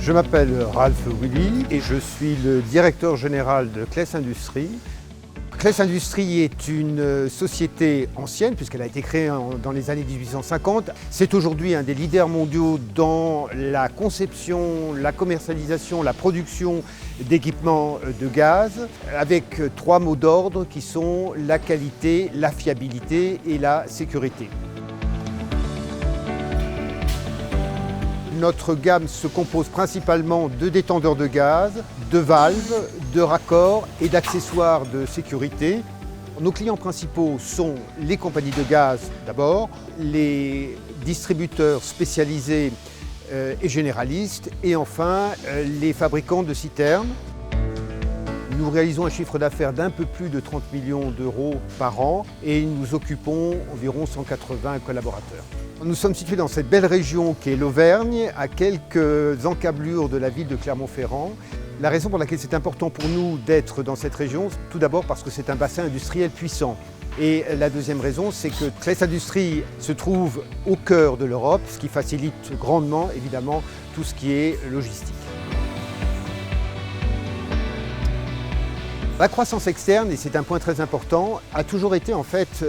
Je m'appelle Ralph Willy et je suis le directeur général de Claes Industries. Claes Industries est une société ancienne puisqu'elle a été créée dans les années 1850. C'est aujourd'hui un des leaders mondiaux dans la conception, la commercialisation, la production d'équipements de gaz avec trois mots d'ordre qui sont la qualité, la fiabilité et la sécurité. Notre gamme se compose principalement de détendeurs de gaz, de valves, de raccords et d'accessoires de sécurité. Nos clients principaux sont les compagnies de gaz d'abord, les distributeurs spécialisés et généralistes et enfin les fabricants de citernes. Nous réalisons un chiffre d'affaires d'un peu plus de 30 millions d'euros par an et nous occupons environ 180 collaborateurs. Nous sommes situés dans cette belle région qui est l'Auvergne, à quelques encablures de la ville de Clermont-Ferrand. La raison pour laquelle c'est important pour nous d'être dans cette région, tout d'abord parce que c'est un bassin industriel puissant. Et la deuxième raison, c'est que Claes Industries se trouve au cœur de l'Europe, ce qui facilite grandement, évidemment, tout ce qui est logistique. La croissance externe, et c'est un point très important, a toujours été en fait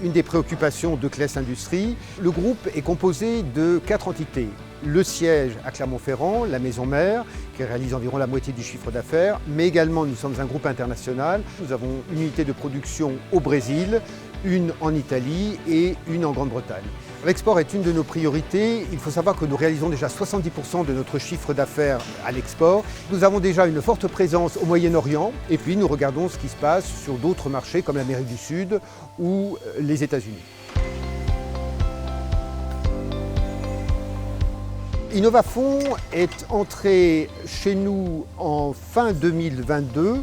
une des préoccupations de Claes Industries. Le groupe est composé de 4 entités. Le siège à Clermont-Ferrand, la maison mère, qui réalise environ la moitié du chiffre d'affaires, mais également nous sommes un groupe international. Nous avons une unité de production au Brésil, une en Italie et une en Grande-Bretagne. L'export est une de nos priorités. Il faut savoir que nous réalisons déjà 70% de notre chiffre d'affaires à l'export. Nous avons déjà une forte présence au Moyen-Orient et puis nous regardons ce qui se passe sur d'autres marchés comme l'Amérique du Sud ou les États-Unis. Innovafon est entré chez nous en fin 2022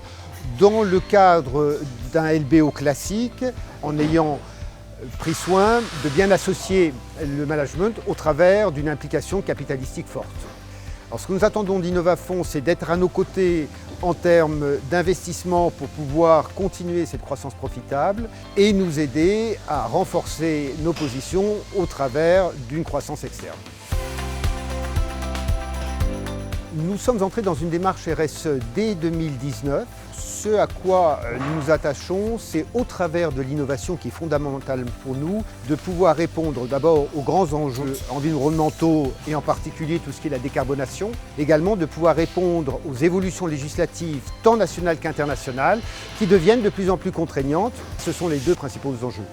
dans le cadre d'un LBO classique en ayant pris soin de bien associer le management au travers d'une implication capitalistique forte. Alors, ce que nous attendons d'Innovafon, c'est d'être à nos côtés en termes d'investissement pour pouvoir continuer cette croissance profitable et nous aider à renforcer nos positions au travers d'une croissance externe. Nous sommes entrés dans une démarche RSE dès 2019. Ce à quoi nous nous attachons, c'est au travers de l'innovation qui est fondamentale pour nous, de pouvoir répondre d'abord aux grands enjeux environnementaux et en particulier tout ce qui est la décarbonation, également de pouvoir répondre aux évolutions législatives tant nationales qu'internationales qui deviennent de plus en plus contraignantes. Ce sont les deux principaux enjeux.